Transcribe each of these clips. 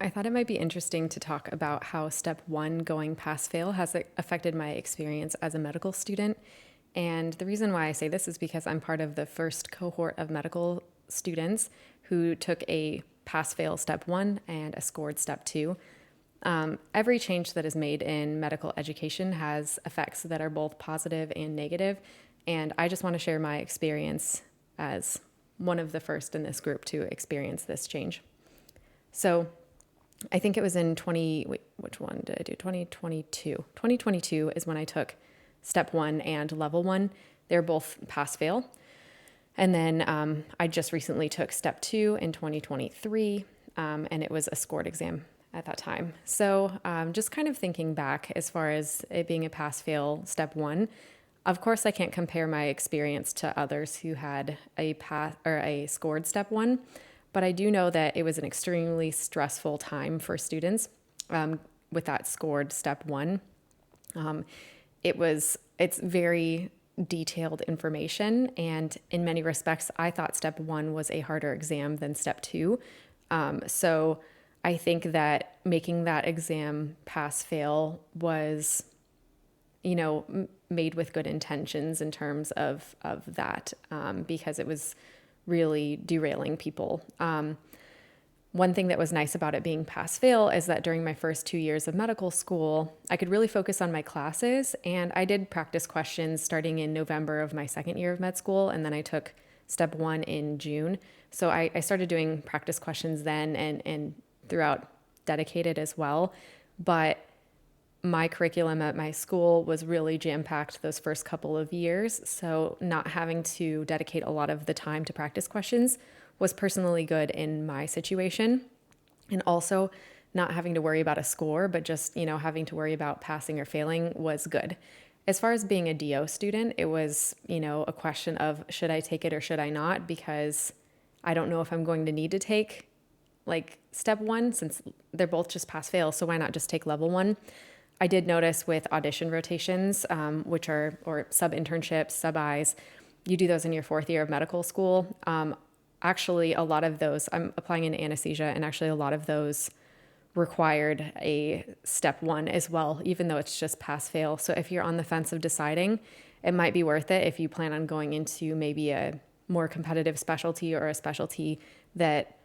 I thought it might be interesting to talk about how step one, going pass-fail, has affected my experience as a medical student. And the reason why I say this is because I'm part of the first cohort of medical students who took a pass-fail step one and a scored step two. Every change that is made in medical education has effects that are both positive and negative. And I just want to share my experience as one of the first in this group to experience this change. So I think it was in which one did I do? 2022. 2022 is when I took step one and level one. They're both pass fail. And then I just recently took step two in 2023, and it was a scored exam at that time. So just kind of thinking back as far as it being a pass fail step one, of course I can't compare my experience to others who had a pass or a scored step one, but I do know that it was an extremely stressful time for students with that scored step one. It's very detailed information, and in many respects, I thought step one was a harder exam than step two. So I think that making that exam pass fail was, made with good intentions in terms of that, because it was really derailing people. One thing that was nice about it being pass-fail is that during my first 2 years of medical school, I could really focus on my classes, and I did practice questions starting in November of my second year of med school, and then I took step one in June. So I started doing practice questions then and throughout dedicated as well. But my curriculum at my school was really jam-packed those first couple of years, so not having to dedicate a lot of the time to practice questions was personally good in my situation. And also not having to worry about a score, but just, having to worry about passing or failing was good. As far as being a DO student, it was, a question of should I take it or should I not? Because I don't know if I'm going to need to take step one, since they're both just pass fail. So why not just take level one? I did notice with audition rotations, or sub-internships, sub-Is, you do those in your fourth year of medical school. Actually, a lot of those, I'm applying in anesthesia, and actually a lot of those required a step one as well, even though it's just pass fail. So if you're on the fence of deciding, it might be worth it if you plan on going into maybe a more competitive specialty or a specialty that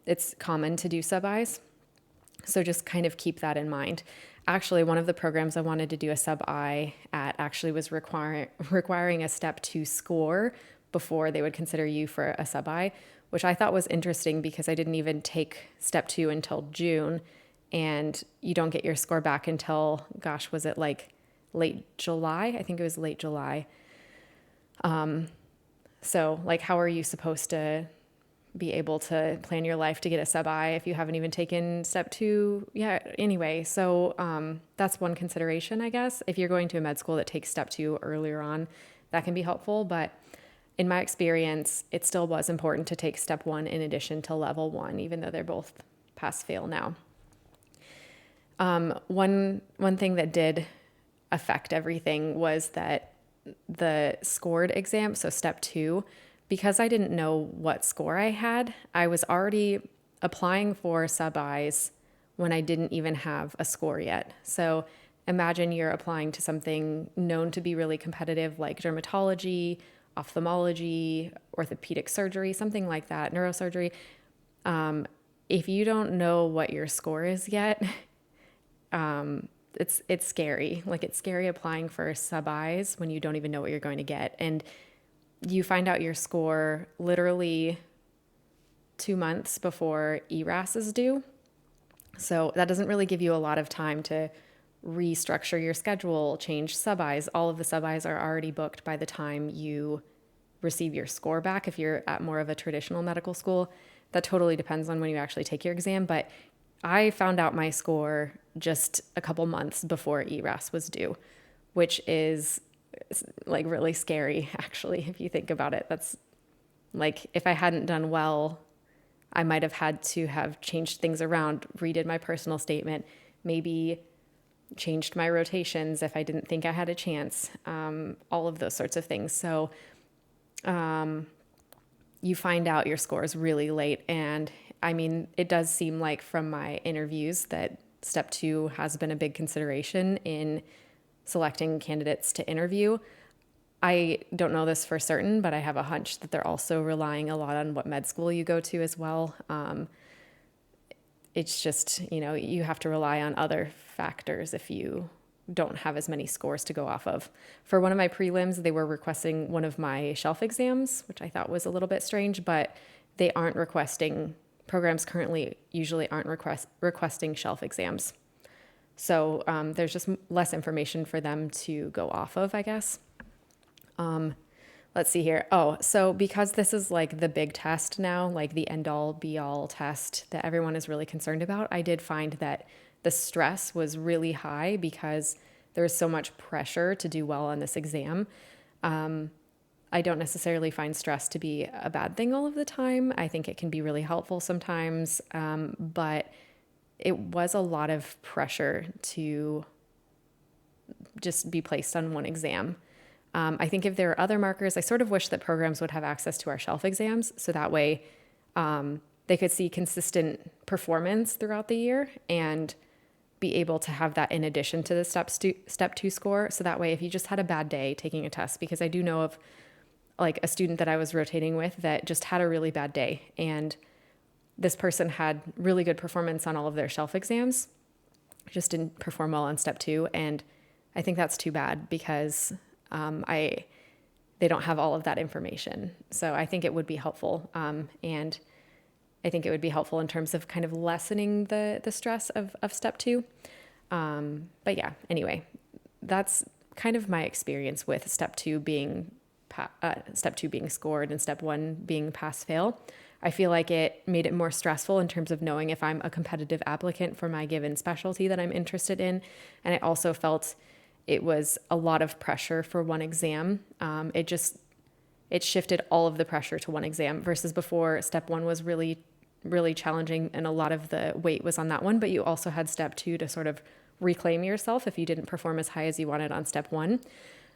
it's common to do sub-Is. So just kind of keep that in mind. Actually, one of the programs I wanted to do a sub-I at actually was requiring a step two score before they would consider you for a sub-I, which I thought was interesting because I didn't even take step two until June, and you don't get your score back until, was it late July? I think it was late July. So how are you supposed to be able to plan your life to get a sub-I if you haven't even taken step two yet? Anyway, so that's one consideration, I guess. If you're going to a med school that takes step two earlier on, that can be helpful, but in my experience, it still was important to take step one in addition to level one, even though they're both pass-fail now. One thing that did affect everything was that the scored exam, so step two, because I didn't know what score I had, I was already applying for sub-Is when I didn't even have a score yet. So imagine you're applying to something known to be really competitive, like dermatology, ophthalmology, orthopedic surgery, something like that, neurosurgery. If you don't know what your score is yet, it's scary. It's scary applying for sub-Is when you don't even know what you're going to get. And you find out your score literally 2 months before ERAS is due. So that doesn't really give you a lot of time to restructure your schedule, change sub-Is. All of the sub-Is are already booked by the time you receive your score back. If you're at more of a traditional medical school, that totally depends on when you actually take your exam. But I found out my score just a couple months before ERAS was due, which is really scary, actually, if you think about it. That's if I hadn't done well, I might have had to have changed things around, redid my personal statement, maybe changed my rotations if I didn't think I had a chance, all of those sorts of things. So you find out your scores really late, and I mean, it does seem like from my interviews that step 2 has been a big consideration in selecting candidates to interview. I don't know this for certain, but I have a hunch that they're also relying a lot on what med school you go to as well. It's just, you have to rely on other factors if you don't have as many scores to go off of. For one of my prelims, they were requesting one of my shelf exams, which I thought was a little bit strange, but they aren't requesting, programs currently usually aren't requesting shelf exams. So there's just less information for them to go off of, I guess. Let's see here. Oh, so because this is like the big test now, like the end all be all test that everyone is really concerned about, I did find that the stress was really high because there was so much pressure to do well on this exam. I don't necessarily find stress to be a bad thing all of the time. I think it can be really helpful sometimes, but it was a lot of pressure to just be placed on one exam. I think if there are other markers, I sort of wish that programs would have access to our shelf exams so that way they could see consistent performance throughout the year and be able to have that in addition to the step 2 score. So that way, if you just had a bad day taking a test, because I do know of like a student that I was rotating with that just had a really bad day, and this person had really good performance on all of their shelf exams, just didn't perform well on step 2. And I think that's too bad because they don't have all of that information. So I think it would be helpful. And I think it would be helpful in terms of kind of lessening the stress of step 2. But yeah, anyway, that's kind of my experience with step 2 being scored and step 1 being pass fail. I feel like it made it more stressful in terms of knowing if I'm a competitive applicant for my given specialty that I'm interested in. And I also felt it was a lot of pressure for one exam. It shifted all of the pressure to one exam versus before step 1 was really, really challenging and a lot of the weight was on that one. But you also had step 2 to sort of reclaim yourself if you didn't perform as high as you wanted on step 1.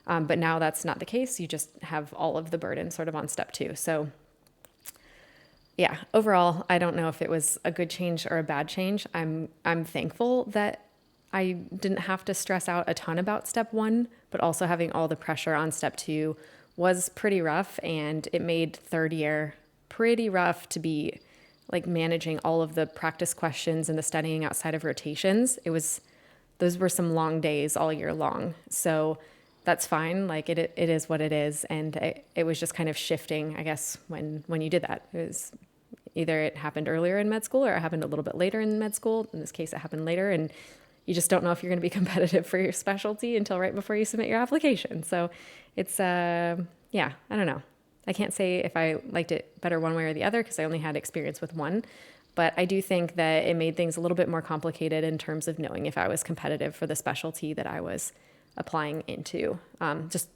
But now that's not the case. You just have all of the burden sort of on step 2. So yeah, overall, I don't know if it was a good change or a bad change. I'm thankful that I didn't have to stress out a ton about step 1, but also having all the pressure on step 2 was pretty rough, and it made third year pretty rough to be like managing all of the practice questions and the studying outside of rotations. Those were some long days all year long. So that's fine. Like it is what it is. And it was just kind of shifting, I guess, when you did that. It was either it happened earlier in med school or it happened a little bit later in med school. In this case, it happened later, and you just don't know if you're going to be competitive for your specialty until right before you submit your application. So it's, I don't know. I can't say if I liked it better one way or the other because I only had experience with one. But I do think that it made things a little bit more complicated in terms of knowing if I was competitive for the specialty that I was applying into. Just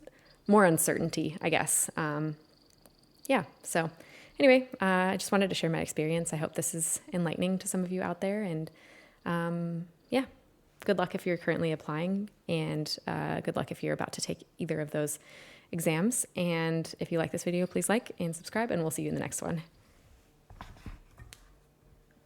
more uncertainty, I guess. So anyway, I just wanted to share my experience. I hope this is enlightening to some of you out there. And good luck if you're currently applying, and good luck if you're about to take either of those exams. And if you like this video, please like and subscribe, and we'll see you in the next one.